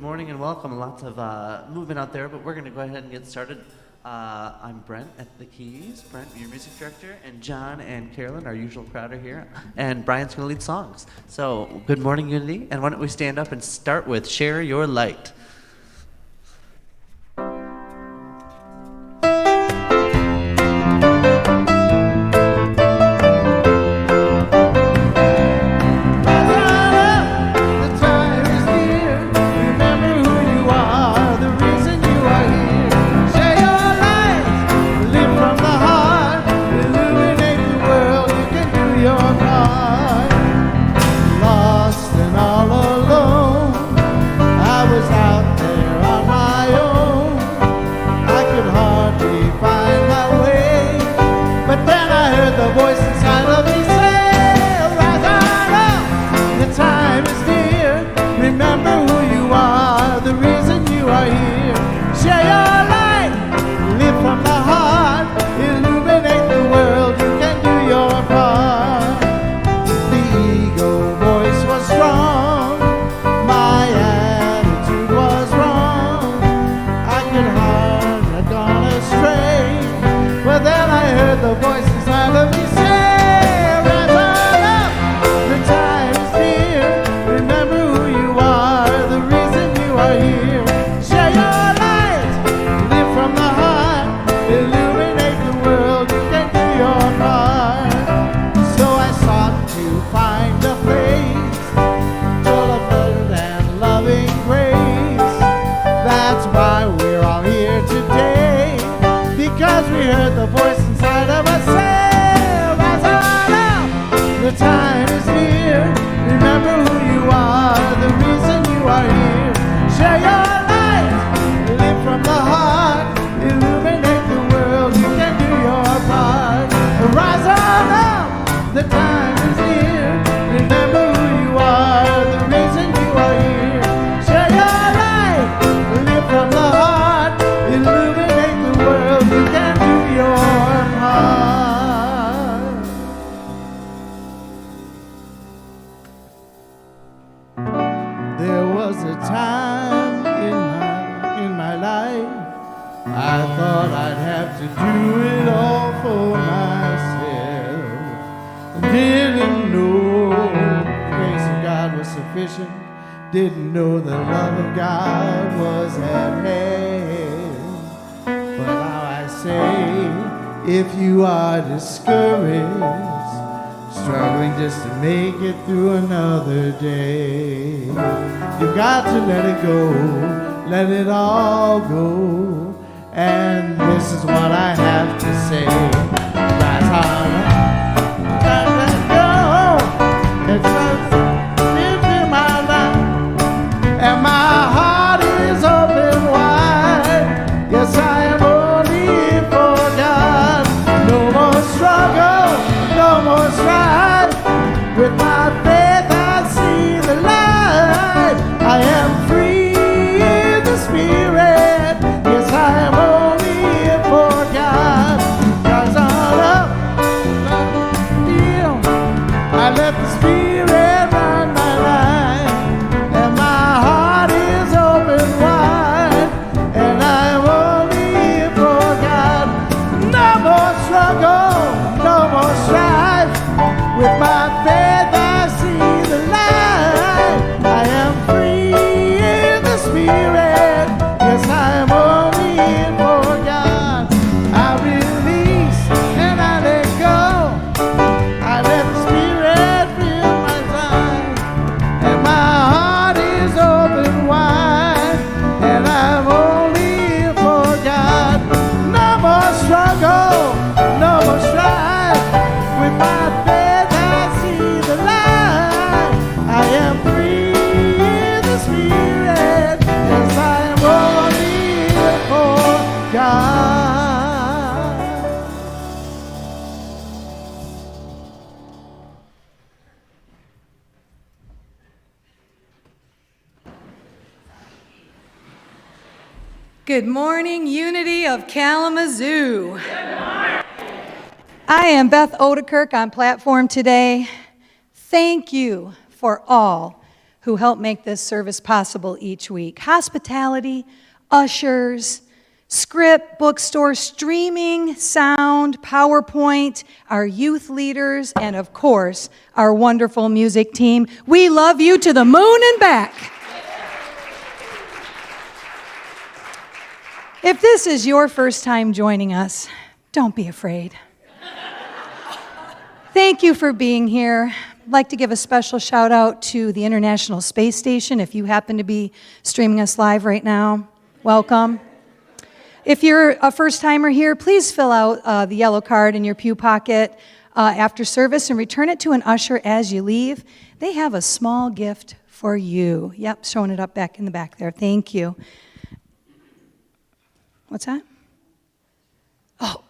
morning and welcome. Lots of movement out there, but we're going to go ahead and get started. I'm Brent at the keys, Brent, your music director, and John and Carolyn, our usual crowd, are here. And Brian's going to lead songs. So, good morning, Unity. And why don't we stand up and start with Share Your Light. Didn't know the love of God was at hand. But now I say, if you are discouraged, struggling just to make it through another day, you've got to let it go, let it all go. And this is what I have to say. Rise on up, let it go. It's and my heart is open wide. Yes, I am only for God. No more struggle, no more strife. With my faith I see the light. I am free in the Spirit. Yes, I am only for God. Rise on up, feel. I let the Spirit run my life. With my faith I see the light. I am free in the Spirit. Yes, I am only in for God. I release and I let go. I let the Spirit fill my time. And my heart is open wide. And I'm only in for God. No more struggle, no more strife. With my faith I am free in the Spirit. Yes, I am only for God. Good morning, Unity of Kalamazoo. Good morning. I am Beth Odekirk on platform today. Thank you for all who help make this service possible each week. Hospitality, ushers, script, bookstore, streaming, sound, PowerPoint, our youth leaders, and of course, our wonderful music team. We love you to the moon and back. If this is your first time joining us, don't be afraid. Thank you for being here. I'd like to give a special shout out to the International Space Station. If you happen to be streaming us live right now, welcome. If you're a first-timer here, please fill out the yellow card in your pew pocket after service and return it to an usher as you leave. They have a small gift for you. Yep, showing it up back in the back there. Thank you. What's that? Oh,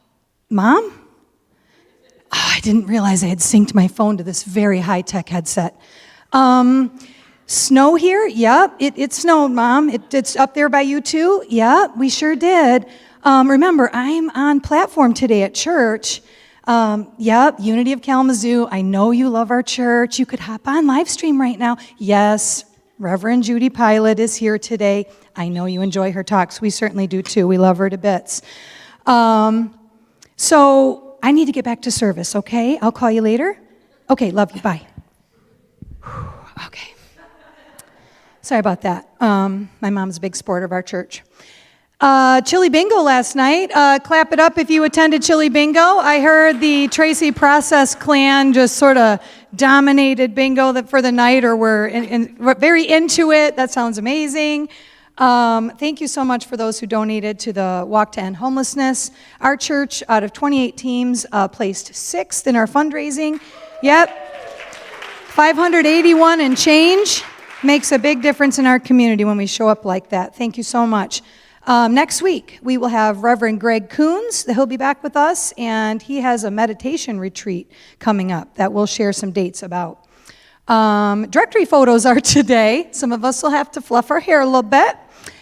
Mom? Oh, I didn't realize I had synced my phone to this very high-tech headset. Snow here? Yep, it snowed, Mom. It's up there by you too? Yep, we sure did. Remember, I'm on platform today at church. Yep, Unity of Kalamazoo. I know you love our church. You could hop on live stream right now. Yes, Reverend Judy Pilot is here today. I know you enjoy her talks. We certainly do too. We love her to bits. So I need to get back to service, okay? I'll call you later. Okay, love you. Bye. Okay. Sorry about that. My mom's a big supporter of our church. Chili Bingo last night. Clap it up if you attended Chili Bingo. I heard the Tracy Process clan just sort of dominated bingo for the night, or were very into it. That sounds amazing. Thank you so much for those who donated to the Walk to End Homelessness. Our church, out of 28 teams, placed 6th in our fundraising. Yep, 581 and change. Makes a big difference in our community when we show up like that. Thank you so much. Next week, we will have Reverend Greg Coons. He'll be back with us, and he has a meditation retreat coming up that we'll share some dates about. Directory photos are today. Some of us will have to fluff our hair a little bit.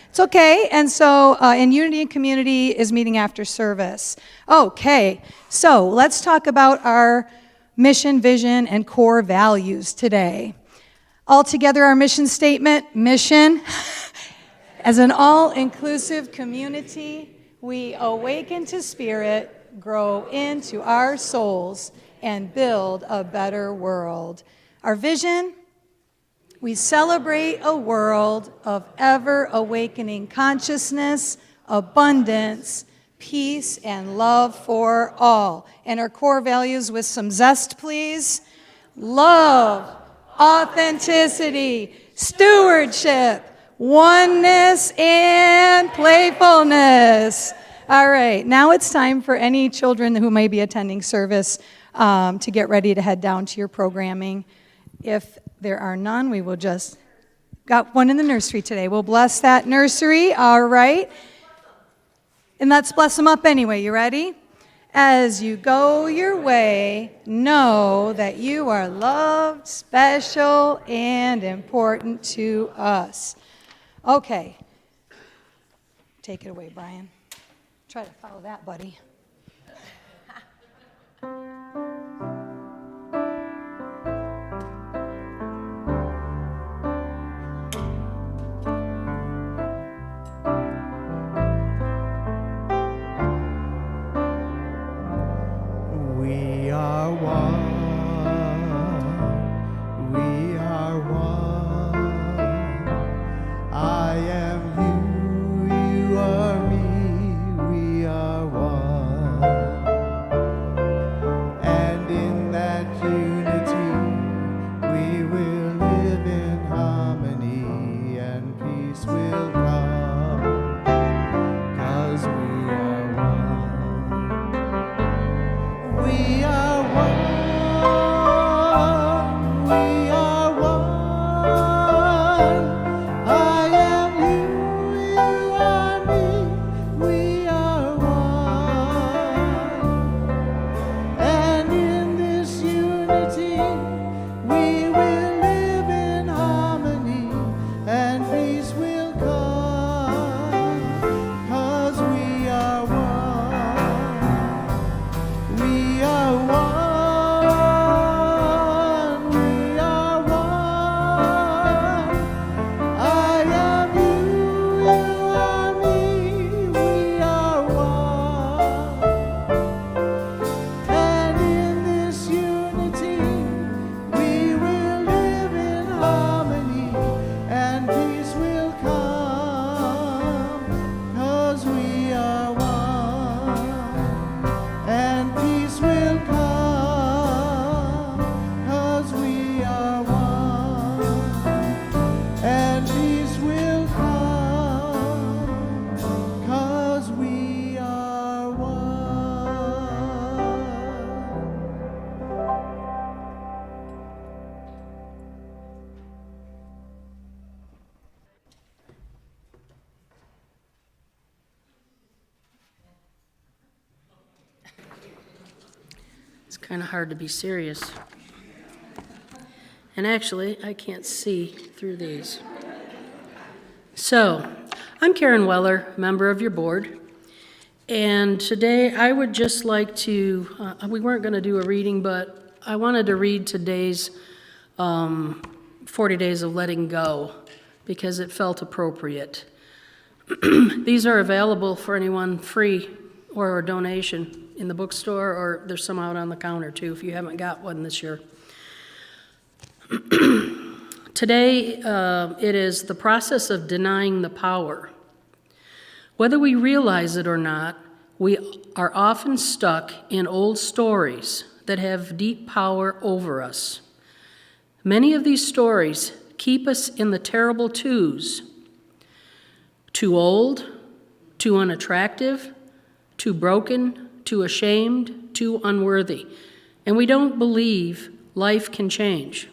It's okay. And so, and Unity and Community is meeting after service. Okay, so let's talk about our mission, vision, and core values today. Altogether, our mission statement, mission, as an all-inclusive community, we awaken to spirit, grow into our souls, and build a better world. Our vision, we celebrate a world of ever-awakening consciousness, abundance, peace, and love for all. And our core values with some zest, please. Love, authenticity, stewardship, oneness, and playfulness. All right, now it's time for any children who may be attending service to get ready to head down to your programming. If there are none, we will just, got one in the nursery today. We'll bless that nursery, all right? And let's bless them up anyway. You ready? As you go your way, know that you are loved, special, and important to us. Okay. Take it away, Brian. Try to follow that, buddy. We are one. We are one. I am you, you are me. We are one. Kind of hard to be serious. And actually, I can't see through these. So, I'm Karen Weller, member of your board. And today I would just like to, we weren't going to do a reading, but I wanted to read today's 40 Days of Letting Go because it felt appropriate. These are available for anyone free or a donation in the bookstore, or there's some out on the counter too if you haven't got one this year. Today, it is the process of denying the power. Whether we realize it or not, we are often stuck in old stories that have deep power over us. Many of these stories keep us in the terrible twos: too old, too unattractive, too broken, too ashamed, too unworthy, and we don't believe life can change.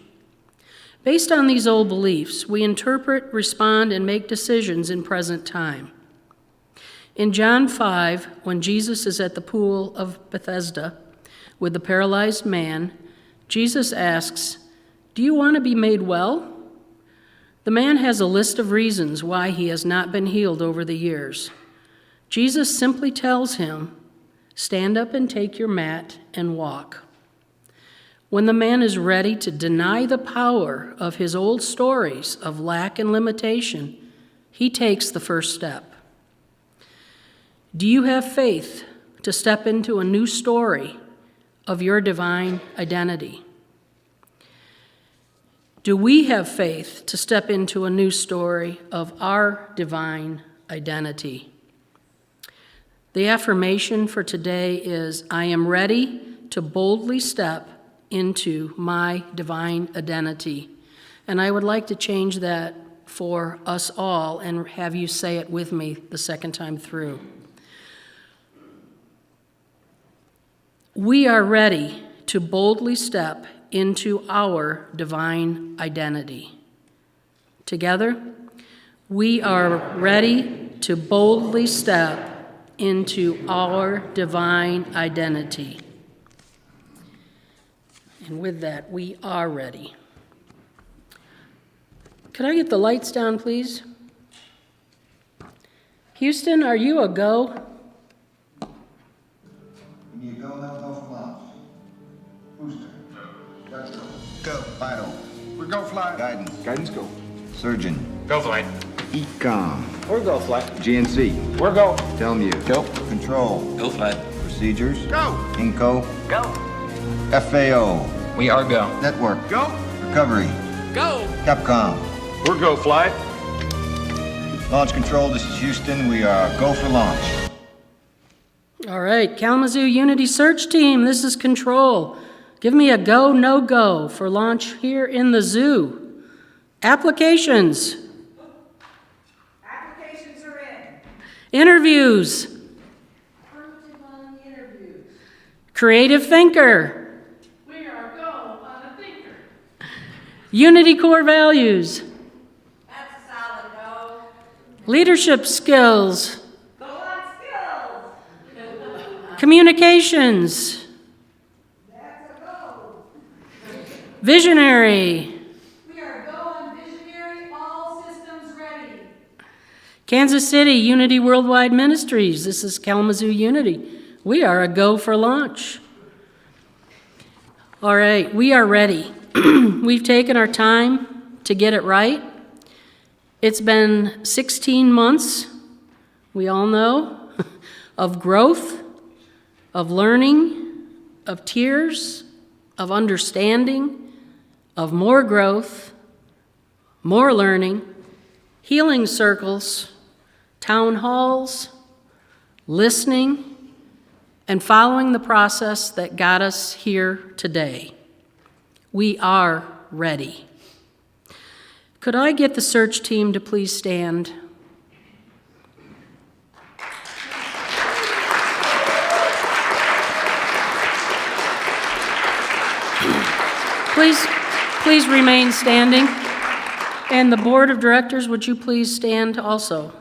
Based on these old beliefs, we interpret, respond, and make decisions in present time. In John 5, when Jesus is at the pool of Bethesda with the paralyzed man, Jesus asks, "Do you want to be made well?" The man has a list of reasons why he has not been healed over the years. Jesus simply tells him, "Stand up and take your mat and walk." When the man is ready to deny the power of his old stories of lack and limitation, he takes the first step. Do you have faith to step into a new story of your divine identity? Do we have faith to step into a new story of our divine identity? The affirmation for today is, I am ready to boldly step into my divine identity. And I would like to change that for us all and have you say it with me the second time through. We are ready to boldly step into our divine identity. Together, we are ready to boldly step into our divine identity. And with that, we are ready. Could I get the lights down, please? Houston, are you a go? You go, now go for launch. Booster. Let's go. Go. Vital. We go flight. Guidance. Guidance go. Surgeon. Go flight. Ecom. We're go flight. GNC. We're go. Telmu. Go. Control. Go flight. Procedures. Go. Inco. Go. FAO. We are go. Network. Go. Recovery. Go. Capcom. We're go flight. Launch control, this is Houston. We are go for launch. All right, Kalamazoo Unity Search Team, this is Control. Give me a go, no go for launch here in the zoo. Applications. Applications are in. Interviews. Affirmative on the interviews. Creative Thinker. We are go on a thinker. Unity Core Values. That's a solid go. Leadership Skills. Go on skills. Communications. That's a go. Visionary. We are go on visionary, all systems ready. Kansas City Unity Worldwide Ministries. This is Kalamazoo Unity. We are a go for launch. All right, we are ready. We've taken our time to get it right. It's been 16 months, we all know, of growth, of learning, of tears, of understanding, of more growth, more learning, healing circles, town halls, listening, and following the process that got us here today. We are ready. Could I get the search team to please stand? Please remain standing. And the board of directors, would you please stand also?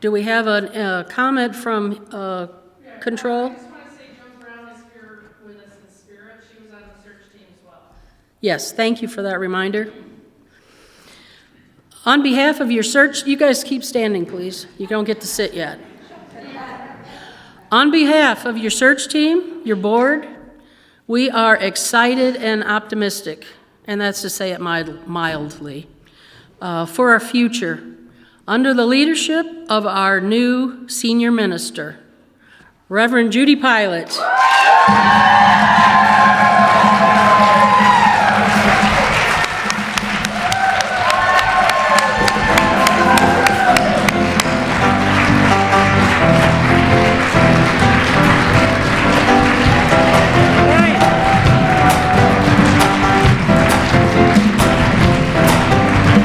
Do we have a comment from control? I just want to say Joan Brown is here with us in spirit. She was on the search team as well. Yes, thank you for that reminder. On behalf of your search, you guys keep standing, please. You don't get to sit yet. On behalf of your search team, your board, we are excited and optimistic, and that's to say it mildly, for our future, under the leadership of our new senior minister, Reverend Judy Pilot. Sing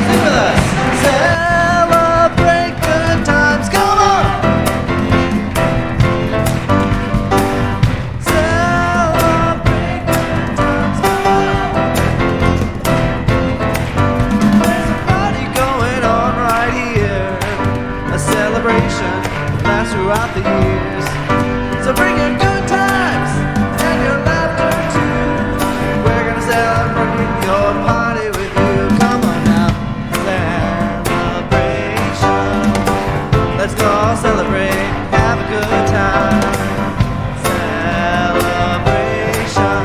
with us. Celebrate good times, come on. Celebrate good times, come on. There's a party going on right here, a celebration that lasts throughout the years. So bring your good times and your laughter too. We're gonna celebrate your party with you. Come on now, celebration. Let's go all celebrate, have a good time. Celebration.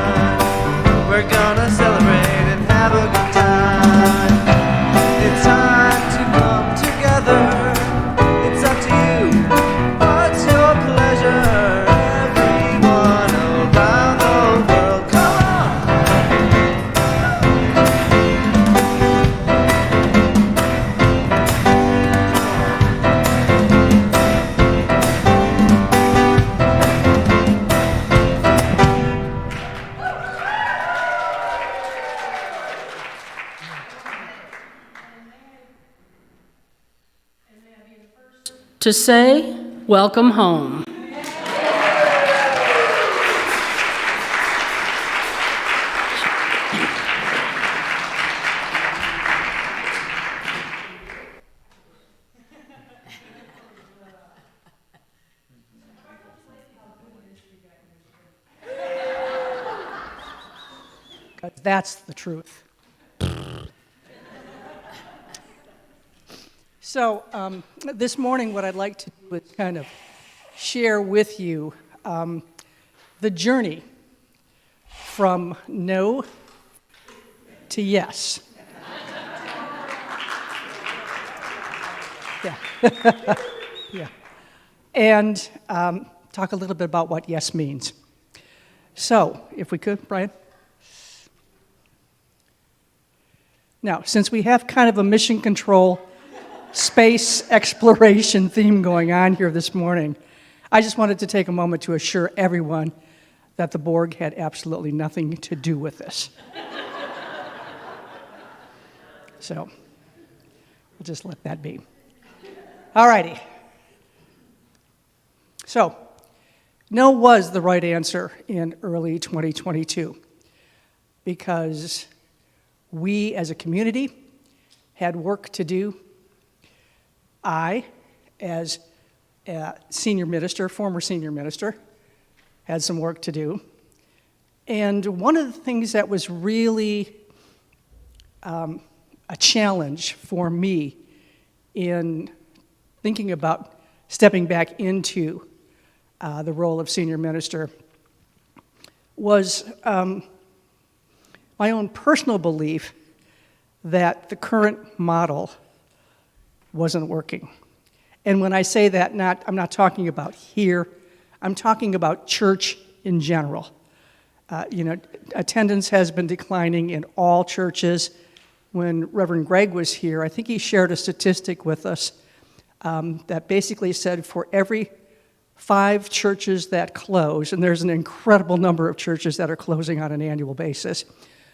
We're gonna celebrate and have a good time. It's time to come together. It's up to you. What's your pleasure? Everyone around the world, come on. To say, welcome home. Because that's the truth. So this morning, what I'd like to do is kind of share with you the journey from no to yes. Yeah. Yeah. And talk a little bit about what yes means. So, if we could, Brian. Now, since we have kind of a mission control space exploration theme going on here this morning, I just wanted to take a moment to assure everyone that the Borg had absolutely nothing to do with this. So, we'll just let that be. All righty. So, no was the right answer in early 2022 because we as a community had work to do. I, as a senior minister, former senior minister, had some work to do. And one of the things that was really a challenge for me in thinking about stepping back into the role of senior minister was my own personal belief that the current model wasn't working. And when I say that, I'm not talking about here, I'm talking about church in general. Attendance has been declining in all churches. When Reverend Greg was here, I think he shared a statistic with us that basically said for every 5 churches that close, and there's an incredible number of churches that are closing on an annual basis,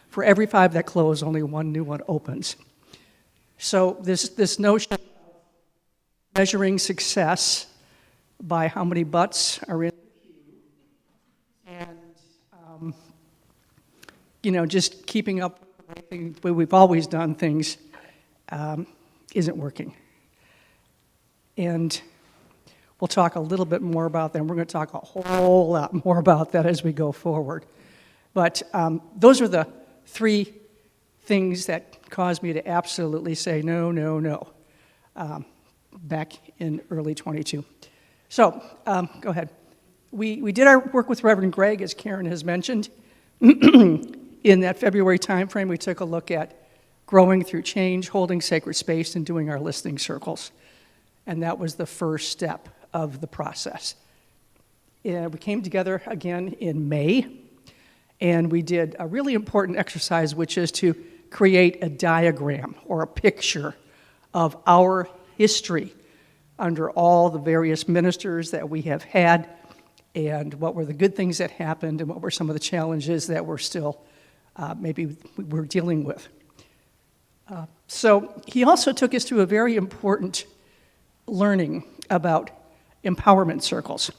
for every 5 that close, only 1 new one opens. So this notion of measuring success by how many butts are in the queue, and just keeping up with the way we've always done things isn't working. And We'll talk a little bit more about that, and we're going to talk a whole lot more about that as we go forward. But those are the three things that caused me to absolutely say no, no, no, back in early 22. So, go ahead. We did our work with Reverend Greg, as Karen has mentioned. In that February timeframe, we took a look at growing through change, holding sacred space, and doing our listening circles. And that was the first step of the process. We came together again in May, and we did a really important exercise, which is to create a diagram or a picture of our history under all the various ministers that we have had, and what were the good things that happened, and what were some of the challenges that we're still maybe we're dealing with. So he also took us through a very important learning about empowerment circles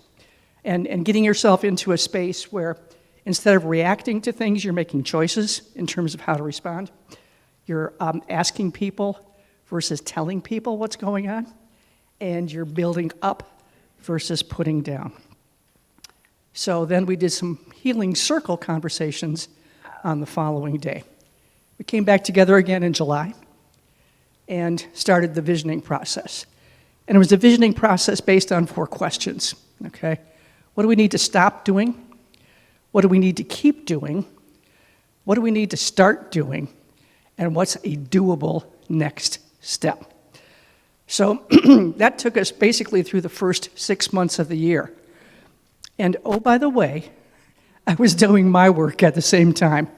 and getting yourself into a space where instead of reacting to things, you're making choices in terms of how to respond. You're asking people versus telling people what's going on, and you're building up versus putting down. So then we did some healing circle conversations on the following day. We came back together again in July and started the visioning process. And it was a visioning process based on 4 questions, okay? What do we need to stop doing? What do we need to keep doing? What do we need to start doing? And what's a doable next step? So that took us basically through the first 6 months of the year. And oh, by the way, I was doing my work at the same time.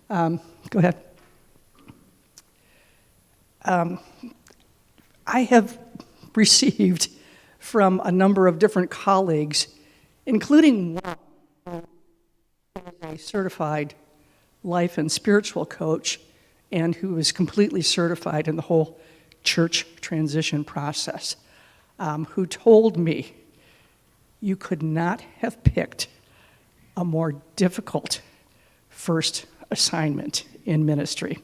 Go ahead. I have received from a number of different colleagues, including one a certified life and spiritual coach, and who is completely certified in the whole church transition process, who told me, you could not have picked a more difficult first assignment in ministry.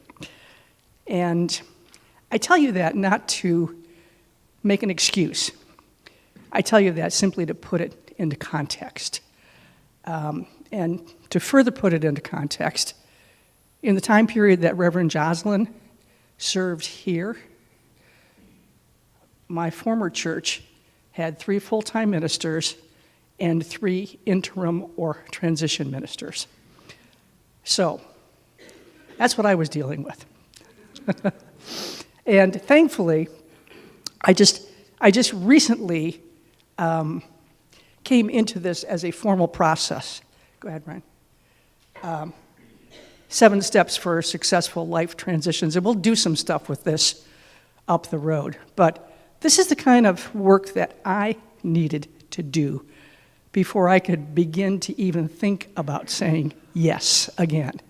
And I tell you that not to make an excuse. I tell you that simply to put it into context. And to further put it into context, in the time period that Reverend Jocelyn served here, my former church had 3 full-time ministers and 3 interim or transition ministers. So that's what I was dealing with. And thankfully, I just recently came into this as a formal process. Go ahead, Ryan. 7 steps for successful life transitions, and we'll do some stuff with this up the road. But this is the kind of work that I needed to do before I could begin to even think about saying yes again.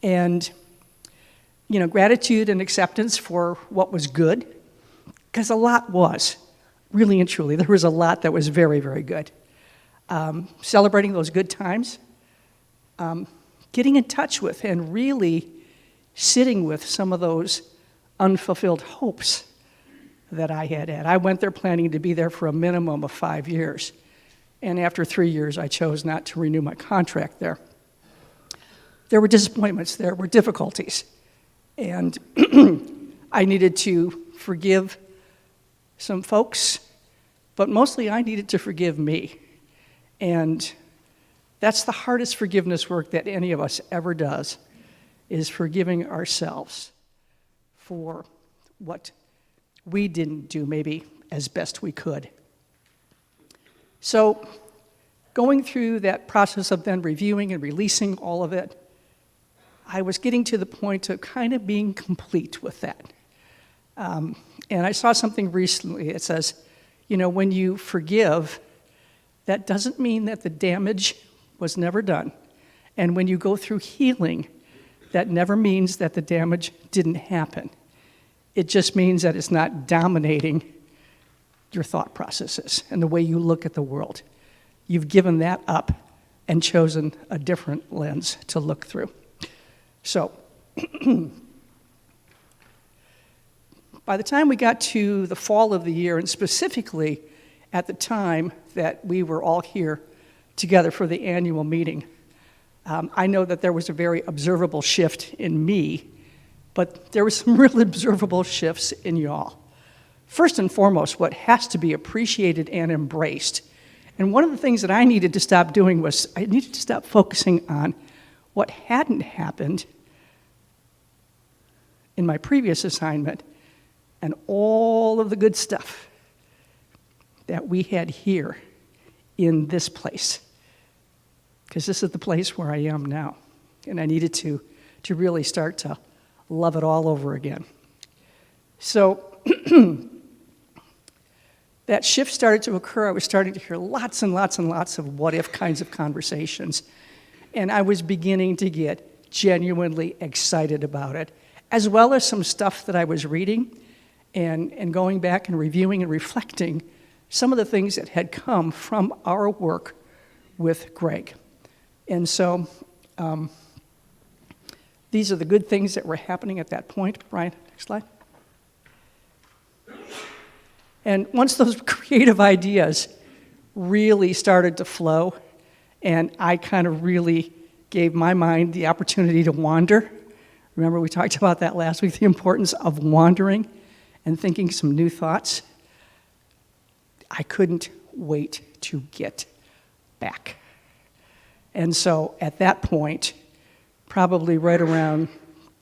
And, you know, gratitude and acceptance for what was good, because a lot was, really and truly, there was a lot that was very, very good. Celebrating those good times, getting in touch with and really sitting with some of those unfulfilled hopes that I had had. I went there planning to be there for a minimum of 5 years. And after 3 years, I chose not to renew my contract there. There were disappointments, there were difficulties. And I needed to forgive some folks, but mostly I needed to forgive me. And that's the hardest forgiveness work that any of us ever does, is forgiving ourselves for what we didn't do maybe as best we could. So going through that process of then reviewing and releasing all of it, I was getting to the point of kind of being complete with that. And I saw something recently. It says, you know, when you forgive, that doesn't mean that the damage was never done. And when you go through healing, that never means that the damage didn't happen. It just means that it's not dominating your thought processes and the way you look at the world. You've given that up and chosen a different lens to look through. So, by the time we got to the fall of the year, and specifically at the time that we were all here together for the annual meeting, I know that there was a very observable shift in me, but there were some real observable shifts in y'all. First and foremost, what has to be appreciated and embraced, and one of the things that I needed to stop doing was I needed to stop focusing on what hadn't happened in my previous assignment and all of the good stuff that we had here in this place. Because this is the place where I am now. And I needed to really start to love it all over again. So that shift started to occur. I was starting to hear lots and lots and lots of what-if kinds of conversations. And I was beginning to get genuinely excited about it, as well as some stuff that I was reading and going back and reviewing and reflecting some of the things that had come from our work with Greg. And so these are the good things that were happening at that point. Brian, next slide. And once those creative ideas really started to flow, and I kind of really gave my mind the opportunity to wander. Remember we talked about that last week, the importance of wandering and thinking some new thoughts. I couldn't wait to get back. And so at that point, probably right around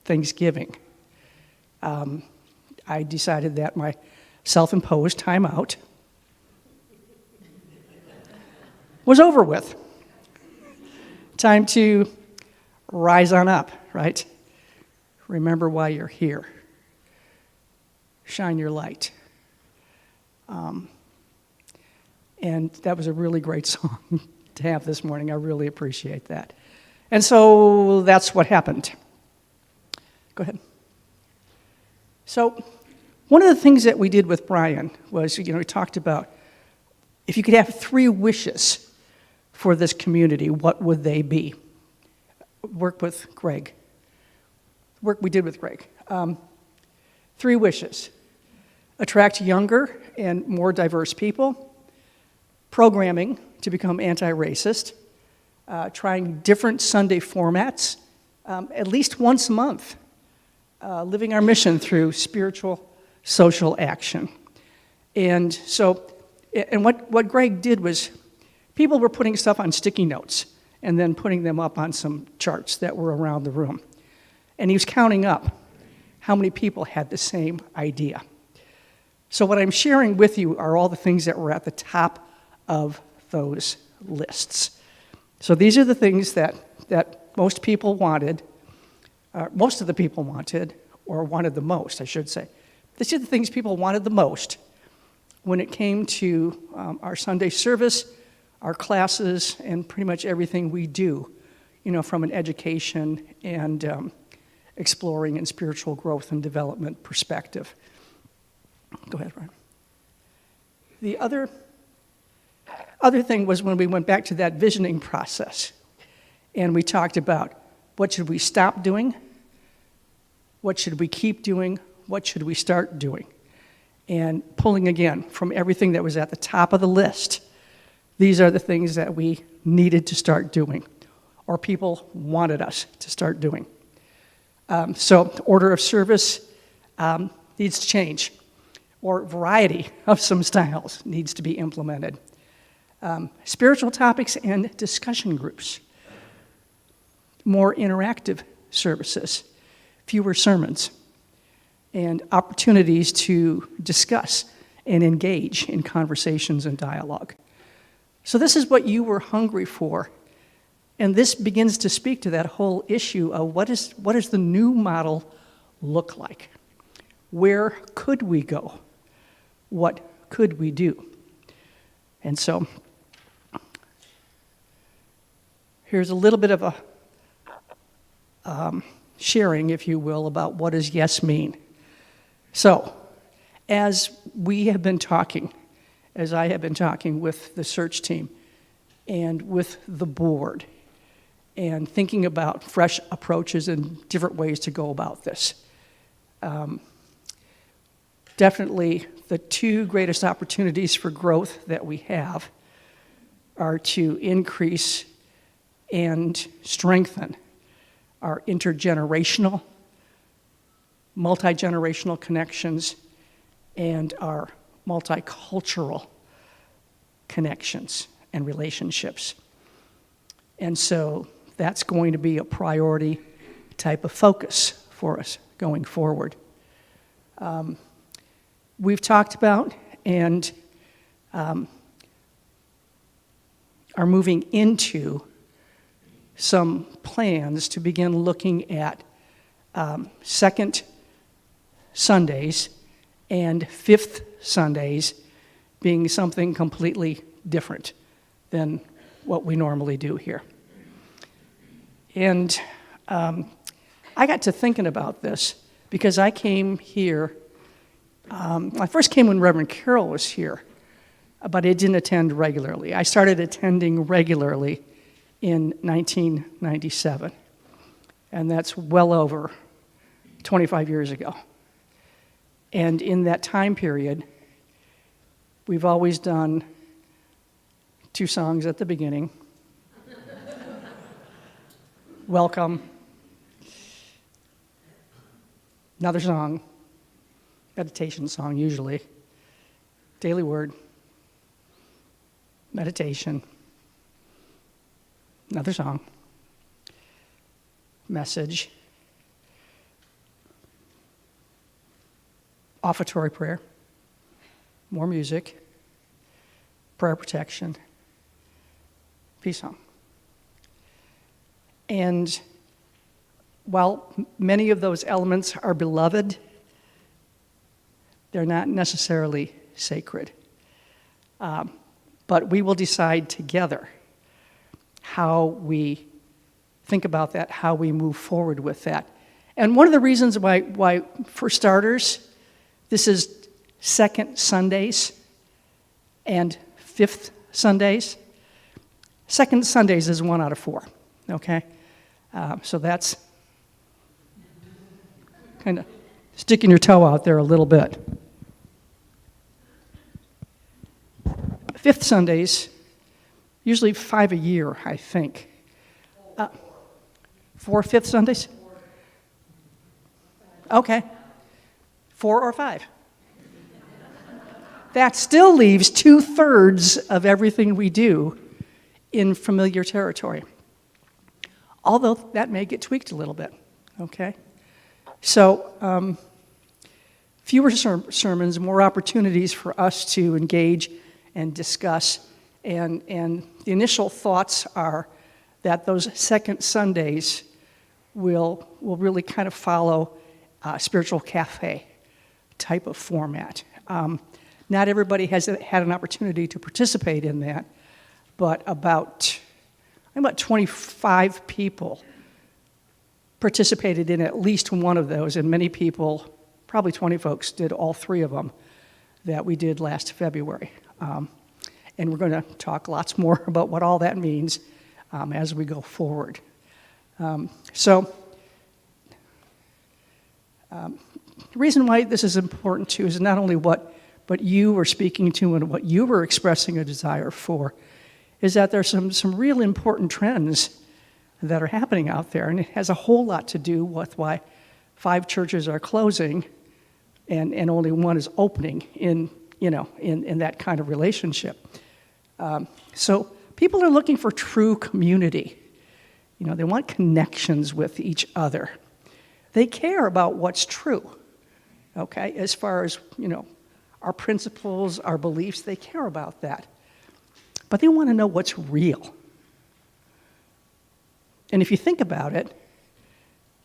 Thanksgiving, I decided that my self-imposed timeout was over with. Time to rise on up, right? Remember why you're here. Shine your light. And that was a really great song to have this morning. I really appreciate that. And so that's what happened. Go ahead. So one of the things that we did with Brian was, we talked about if you could have 3 wishes for this community, what would they be? Work with Greg. Work we did with Greg. 3 wishes. Attract younger and more diverse people. Programming to become anti-racist. Trying different Sunday formats, at least once a month. Living our mission through spiritual, social action. And so, and what Greg did was, people were putting stuff on sticky notes and then putting them up on some charts that were around the room. And he was counting up how many people had the same idea. So what I'm sharing with you are all the things that were at the top of those lists. So these are the things that most people wanted, most of the people wanted, or wanted the most, I should say. These are the things people wanted the most when it came to our Sunday service, our classes, and pretty much everything we do, from an education and exploring and spiritual growth and development perspective. Go ahead, Ryan. The other thing was when we went back to that visioning process, and we talked about what should we stop doing, what should we keep doing, what should we start doing, and pulling again from everything that was at the top of the list. These are the things that we needed to start doing, or people wanted us to start doing. So order of service needs to change, or variety of some styles needs to be implemented. Spiritual topics and discussion groups. More interactive services, fewer sermons, and opportunities to discuss and engage in conversations and dialogue. So this is what you were hungry for. And this begins to speak to that whole issue of what does the new model look like? Where could we go? What could we do? And so here's a little bit of a sharing, if you will, about what does yes mean. So as we have been talking, as I have been talking with the search team and with the board and thinking about fresh approaches and different ways to go about this, definitely the two greatest opportunities for growth that we have are to increase and strengthen our intergenerational, multi-generational connections and our multicultural connections and relationships. And so that's going to be a priority type of focus for us going forward. We've talked about and are moving into some plans to begin looking at second Sundays and fifth Sundays being something completely different than what we normally do here. And I got to thinking about this because I came here, I first came when Reverend Carroll was here, but I didn't attend regularly. I started attending regularly in 1997, and that's well over 25 years ago. And in that time period, we've always done 2 songs at the beginning. Welcome. Another song, meditation song usually. Daily word, meditation. Another song, message, offertory prayer, more music, prayer protection, peace song. And while many of those elements are beloved, they're not necessarily sacred. But we will decide together how we think about that, how we move forward with that. And one of the reasons why for starters, this is second Sundays and fifth Sundays. Second Sundays is 1 out of 4, okay? So that's kind of sticking your toe out there a little bit. Fifth Sundays, usually 5 a year, I think. 4 fifth Sundays? Okay. 4 or 5. That still leaves 2/3 of everything we do in familiar territory. Although that may get tweaked a little bit, okay? So, fewer sermons, more opportunities for us to engage and discuss. And the initial thoughts are that those second Sundays will really kind of follow a spiritual cafe type of format. Not everybody has had an opportunity to participate in that, but about 25 people participated in at least one of those, and many people, probably 20 folks, did all 3 of them that we did last February. And we're going to talk lots more about what all that means as we go forward. The reason why this is important too is not only what you were speaking to and what you were expressing a desire for, is that there's some real important trends that are happening out there, and it has a whole lot to do with why 5 churches are closing and only 1 is opening in that kind of relationship. So people are looking for true community. They want connections with each other. They care about what's true, okay? As far as, our principles, our beliefs, they care about that. But they want to know what's real. And if you think about it,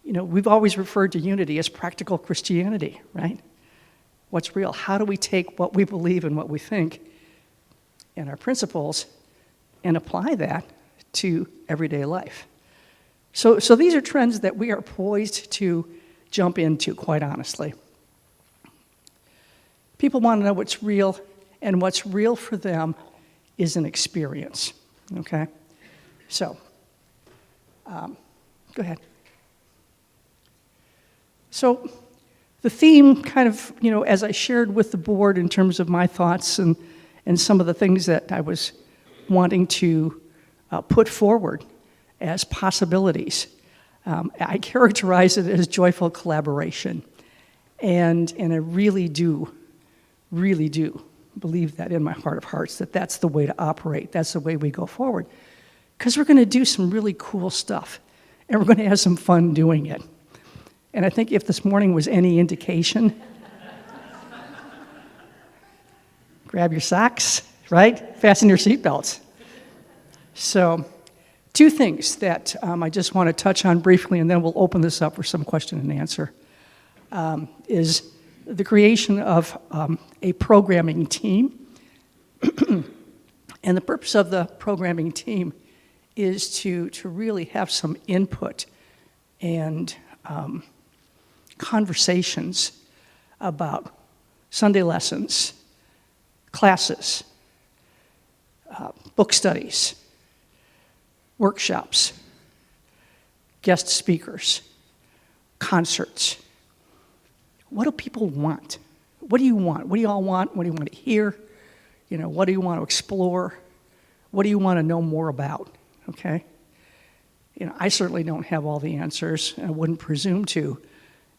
we've always referred to unity as practical Christianity, right? What's real? How do we take what we believe and what we think and our principles and apply that to everyday life? So these are trends that we are poised to jump into, quite honestly. People want to know what's real, and what's real for them is an experience, okay? So, go ahead. So, the theme kind of, as I shared with the board in terms of my thoughts and some of the things that I was wanting to put forward as possibilities, I characterize it as joyful collaboration. And I really do believe that in my heart of hearts, that that's the way to operate. That's the way we go forward. Because we're going to do some really cool stuff, and we're going to have some fun doing it. And I think if this morning was any indication, grab your socks, right? Fasten your seatbelts. So, two things that I just want to touch on briefly, and then we'll open this up for some question and answer, is the creation of a programming team. And the purpose of the programming team is to really have some input and conversations about Sunday lessons, classes, book studies, workshops, guest speakers, concerts. What do people want? What do you want? What do you all want? What do you want to hear? What do you want to explore? What do you want to know more about? Okay? I certainly don't have all the answers, and I wouldn't presume to.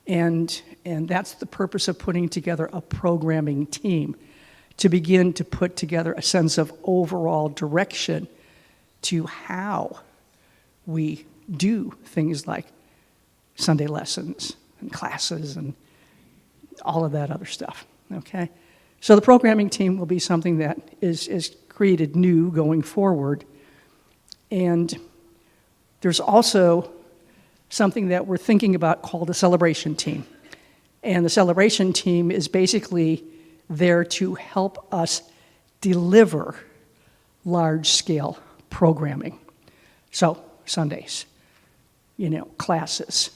And that's the purpose of putting together a programming team, to begin to put together a sense of overall direction to how we do things like Sunday lessons and classes and all of that other stuff, okay? So the programming team will be something that is created new going forward. And there's also something that we're thinking about called a celebration team. And the celebration team is basically there to help us deliver large-scale programming. So Sundays, classes,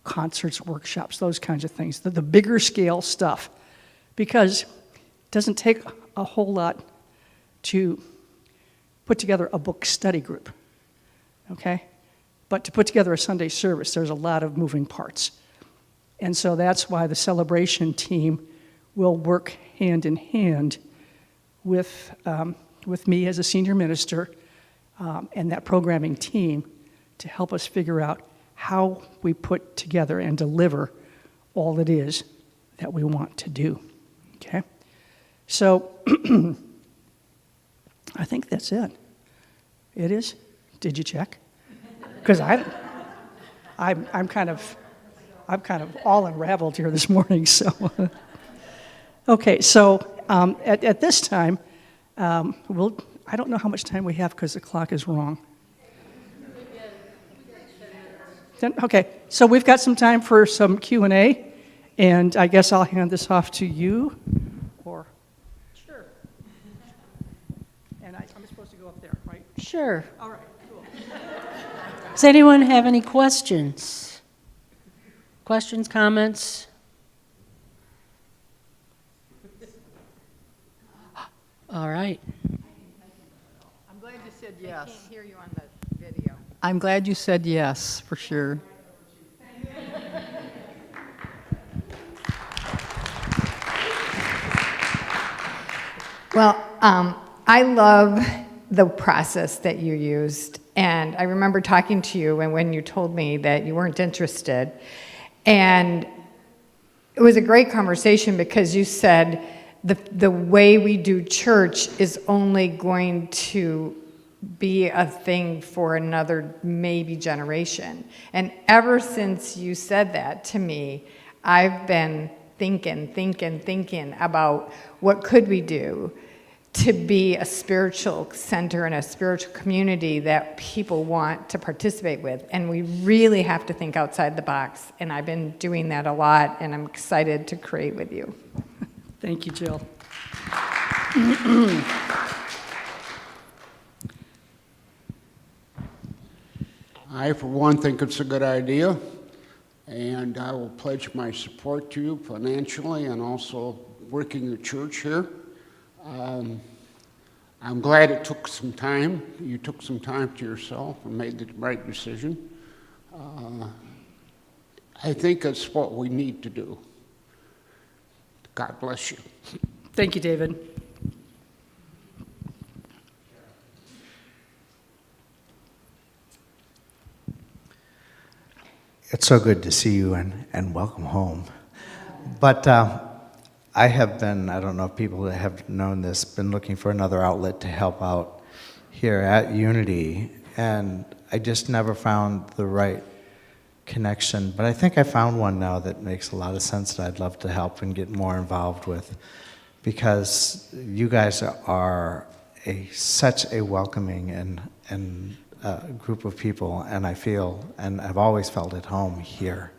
concerts, workshops, those kinds of things, the bigger scale stuff, because it doesn't take a whole lot to put together a book study group, okay? But to put together a Sunday service, there's a lot of moving parts. And so that's why the celebration team will work hand in hand with me as a senior minister and that programming team to help us figure out how we put together and deliver all it is that we want to do, okay? So I think that's it. It is? Did you check? Because I'm kind of all unraveled here this morning. So okay. So at this time, I don't know how much time we have because the clock is wrong. Okay. So we've got some time for some Q&A, and I guess I'll hand this off to you. Or sure. And I'm supposed to go up there, right? Sure. All right. Cool. Does anyone have any questions? Questions, comments? All right. I'm glad you said yes. I can't hear you on the video. I'm glad you said yes, for sure. Well, I love the process that you used. And I remember talking to you when you told me that you weren't interested. And it was a great conversation because you said the way we do church is only going to be a thing for another maybe generation. And ever since you said that to me, I've been thinking about what could we do to be a spiritual center and a spiritual community that people want to participate with. And we really have to think outside the box. And I've been doing that a lot, and I'm excited to create with you. Thank you, Jill. I, for one, think it's a good idea, and I will pledge my support to you financially and also working the church here. I'm glad it took some time. You took some time to yourself and made the right decision. I think it's what we need to do. God bless you. Thank you, David. It's so good to see you and welcome home. But I have been, I don't know if people that have known this, been looking for another outlet to help out here at Unity, and I just never found the right connection. But I think I found one now that makes a lot of sense that I'd love to help and get more involved with, because you guys are such a welcoming and group of people, and I feel, and I've always felt at home here.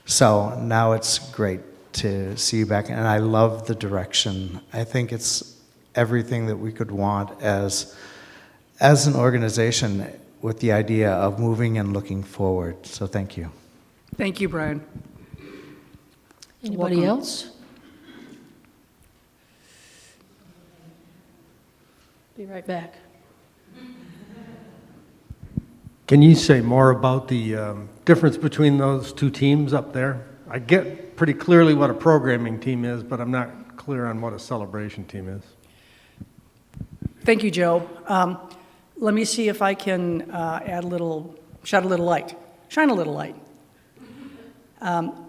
So now it's great to see you back, and I love the direction. I think it's everything that we could want as an organization, with the idea of moving and looking forward. So thank you. Thank you, Brian. Anybody Welcome. else? Be right back. Can you say more about the difference between those two teams up there? I get pretty clearly what a programming team is, but I'm not clear on what a celebration team is. Thank you, Joe. Let me see if I can shine a little light.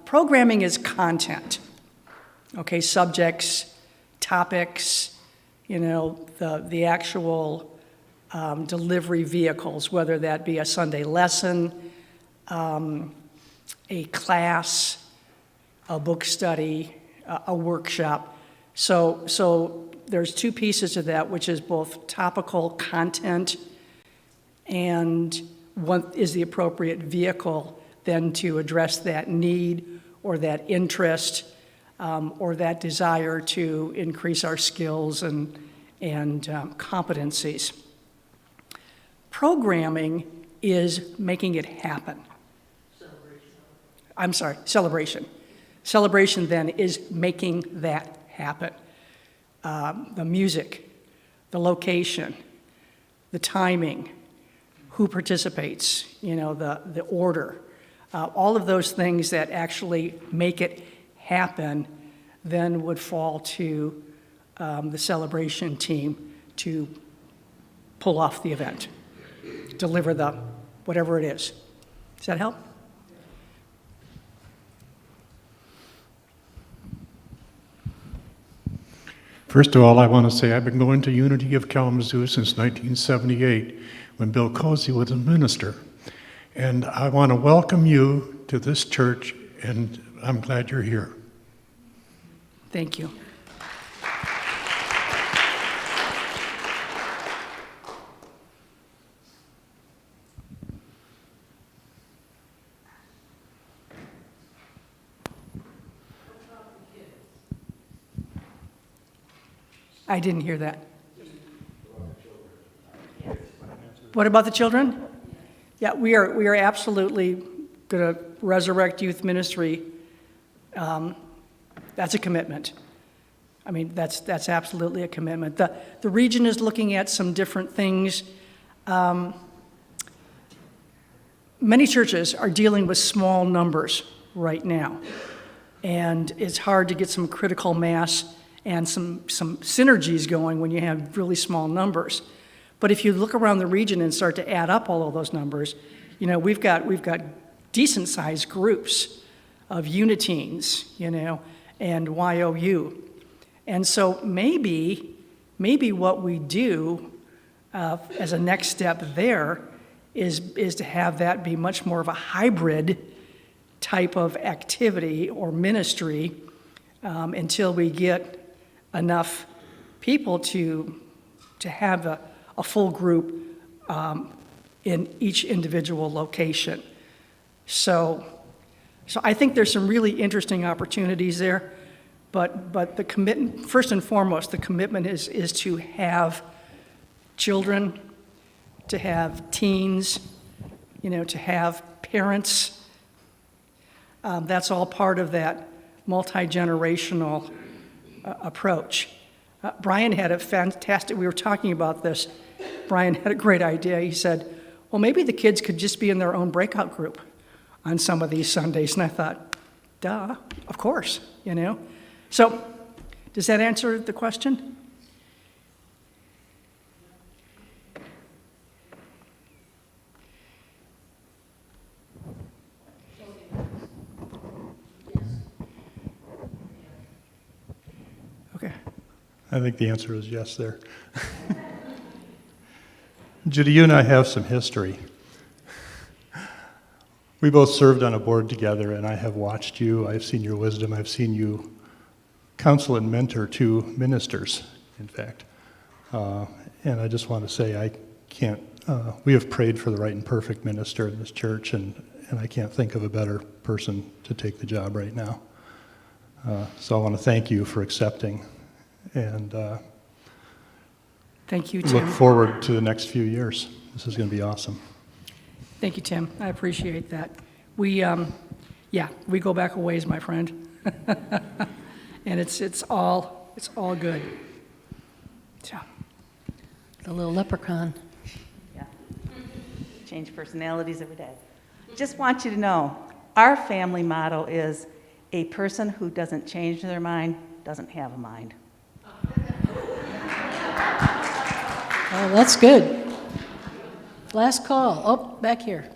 Programming is content, okay, subjects, topics, the actual delivery vehicles, whether that be a Sunday lesson, a class, a book study, a workshop. So there's two pieces to that, which is both topical content and what is the appropriate vehicle then to address that need or that interest or that desire to increase our skills and competencies. Programming is making it happen. I'm sorry, celebration. Celebration then is making that happen. The music, the location, the timing, who participates, the order, all of those things that actually make it happen then would fall to the celebration team to pull off the event, deliver the whatever it is. Does that help? First of all, I want to say I've been going to Unity of Kalamazoo since 1978, when Bill Cozy was a minister. And I want to welcome you to this church, and I'm glad you're here. Thank you. I didn't hear that. What about the children? Yeah, we are absolutely going to resurrect youth ministry. That's a commitment. I mean, that's absolutely a commitment. The region is looking at some different things. Many churches are dealing with small numbers right now, and it's hard to get some critical mass and some synergies going when you have really small numbers. But if you look around the region and start to add up all of those numbers, we've got decent-sized groups of Uniteens, and YOU. And so maybe what we do as a next step there is to have that be much more of a hybrid type of activity or ministry until we get enough people to have a full group in each individual location. So I think there's some really interesting opportunities there, but the commitment, first and foremost, the commitment is to have children, to have teens, to have parents. That's all part of that multi-generational approach. Brian had a fantastic, we were talking about this, Brian had a great idea. He said, well, maybe the kids could just be in their own breakout group on some of these Sundays. And I thought, duh, of course, So Does that answer the question? Okay. I think the answer is yes there. Judy, you and I have some history. We both served on a board together, and I have watched you. I've seen your wisdom. I've seen you counsel and mentor two ministers, in fact. And I just want to say I can't, we have prayed for the right and perfect minister in this church, and I can't think of a better person to take the job right now. So I want to thank you for accepting, and thank you, Tim. Look forward to the next few years. This is going to be awesome. Thank you, Tim. I appreciate that. We go back a ways, my friend. And it's all good. So. The little leprechaun. Yeah. Change personalities every day. Just want you to know, our family motto is, a person who doesn't change their mind doesn't have a mind. Oh, that's good. Last call. Oh, back here.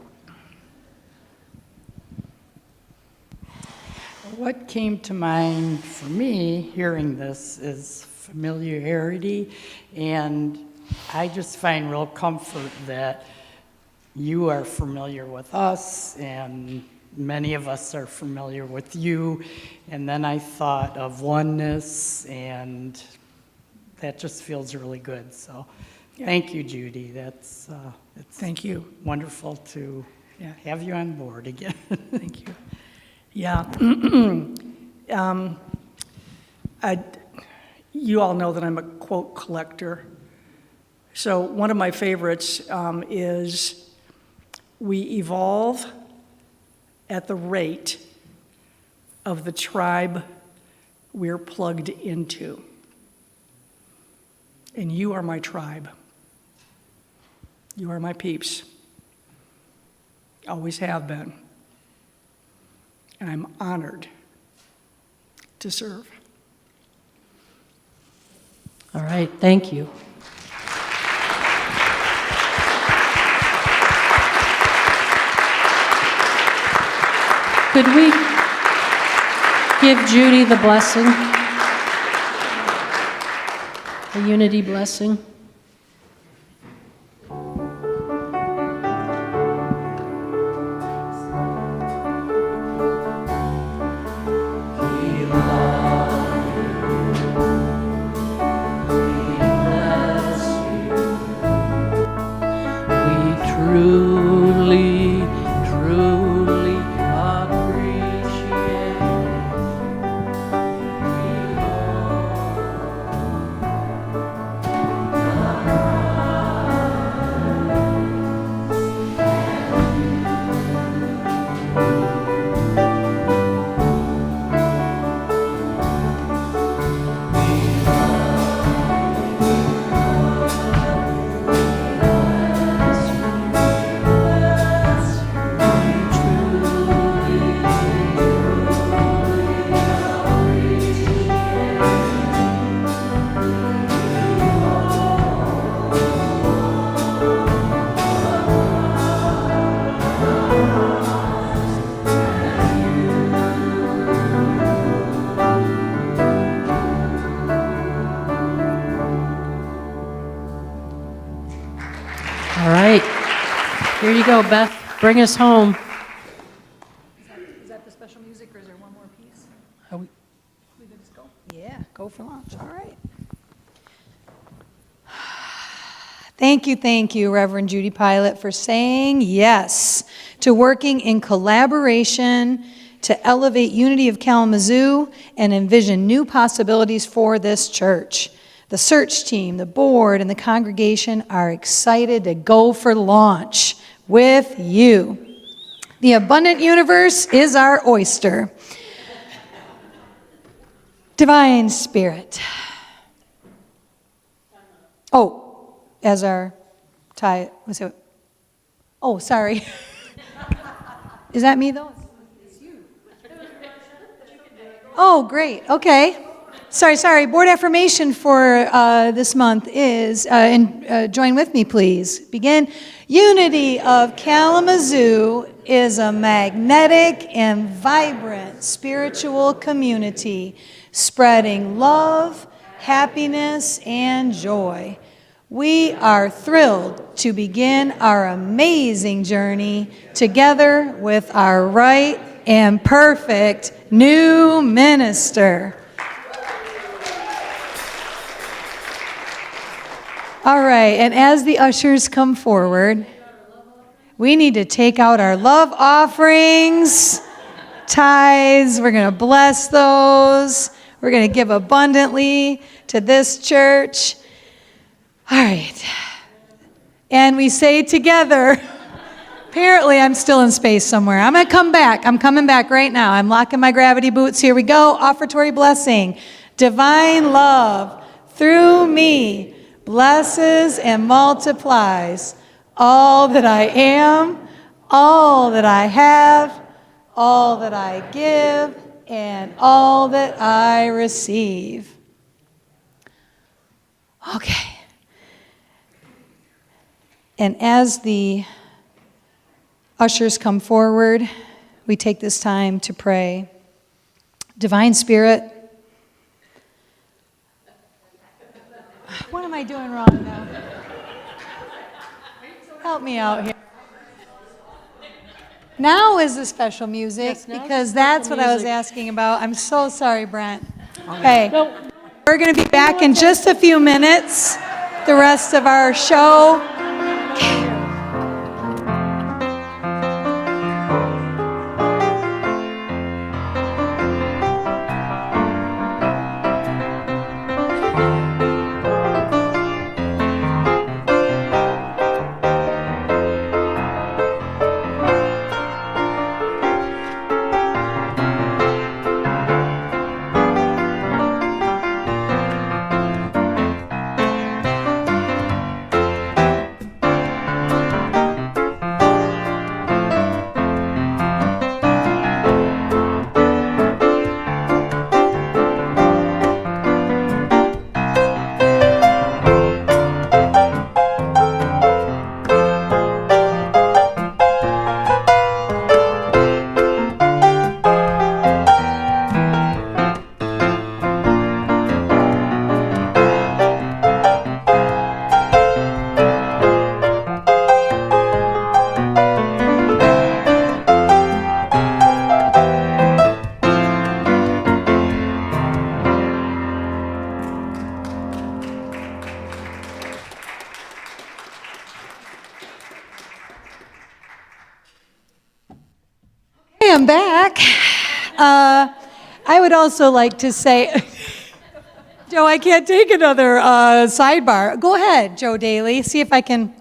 What came to mind for me hearing this is familiarity, and I just find real comfort that you are familiar with us, and many of us are familiar with you. And then I thought of oneness, and that just feels really good. So thank you, Judy. It's Thank you. wonderful to have you on board again. Thank you. Yeah. You all know that I'm a quote collector. So one of my favorites is, we evolve at the rate of the tribe we're plugged into. And you are my tribe. You are my peeps. Always have been. And I'm honored to serve. All right, thank you. Could we give Judy the blessing? The unity blessing? All right. Here you go, Beth. Bring us home. Is that the special music, or is there one more piece? Are we- We good to go? Yeah, go for lunch. All right. Thank you, Reverend Judy Pilot, for saying yes to working in collaboration to elevate unity of Kalamazoo and envision new possibilities for this church. The search team, the board, and the congregation are excited to go for launch with you. The abundant universe is our oyster. Divine Spirit. Oh, as our tie, was it? Oh, sorry. Is that me though? Oh, great. Okay. Sorry. Board affirmation for this month is, and join with me, please. Begin. Unity of Kalamazoo is a magnetic and vibrant spiritual community, spreading love, happiness, and joy. We are thrilled to begin our amazing journey together with our right and perfect new minister. All right, and as the ushers come forward, we need to take out our love offerings, tithes. We're going to bless those. We're going to give abundantly to this church. All right. And we say together, apparently I'm still in space somewhere. I'm going to come back. I'm coming back right now. I'm locking my gravity boots. Here we go. Offertory blessing. Divine love through me blesses and multiplies all that I am, all that I have, all that I give, and all that I receive. Okay. And as the ushers come forward, we take this time to pray. Divine Spirit, what am I doing wrong now? Help me out here. Now is the special music, because that's what I was asking about. I'm so sorry, Brent. Okay, we're going to be back in just a few minutes, the rest of our show. I'm back. I would also like to say, Joe, I can't take another sidebar. Go ahead, Joe Daly. See if I can.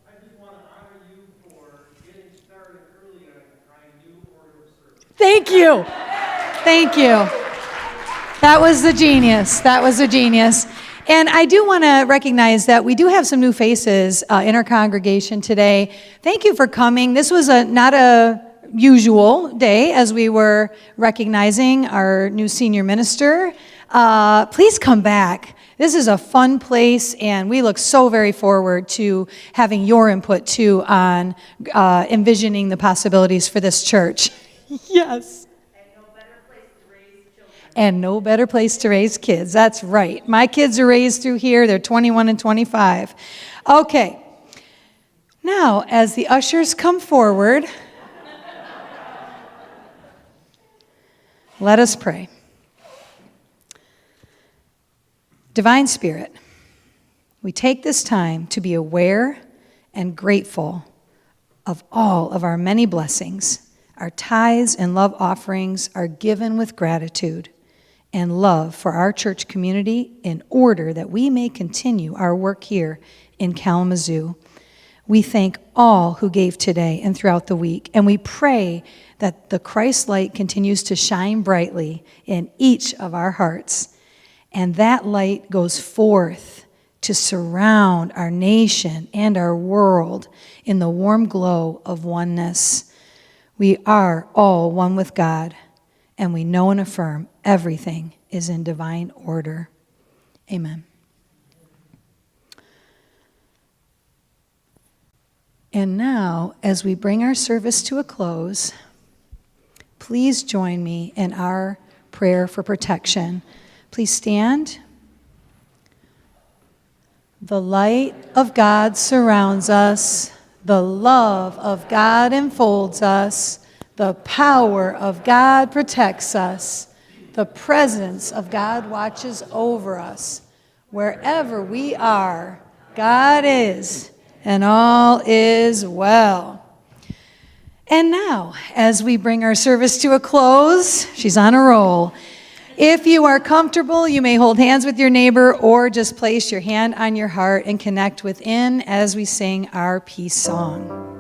I just want to honor you for getting started early on trying new order of service. Thank you. Thank you. That was the genius. That was a genius. And I do want to recognize that we do have some new faces in our congregation today. Thank you for coming. This was not a usual day as we were recognizing our new senior minister. Please come back. This is a fun place, and we look so very forward to having your input too on envisioning the possibilities for this church. Yes. And no better place to raise kids. That's right. My kids are raised through here. They're 21 and 25. Okay. Now, as the ushers come forward, let us pray. Divine Spirit, we take this time to be aware and grateful of all of our many blessings. Our tithes and love offerings are given with gratitude and love for our church community in order that we may continue our work here in Kalamazoo. We thank all who gave today and throughout the week, and we pray that the Christ light continues to shine brightly in each of our hearts, and that light goes forth to surround our nation and our world in the warm glow of oneness. We are all one with God, and we know and affirm everything is in divine order. Amen. And now, as we bring our service to a close, please join me in our prayer for protection. Please stand. The light of God surrounds us. The love of God enfolds us. The power of God protects us. The presence of God watches over us. Wherever we are, God is, and all is well. And now, as we bring our service to a close, she's on a roll. If you are comfortable, you may hold hands with your neighbor or just place your hand on your heart and connect within as we sing our peace song.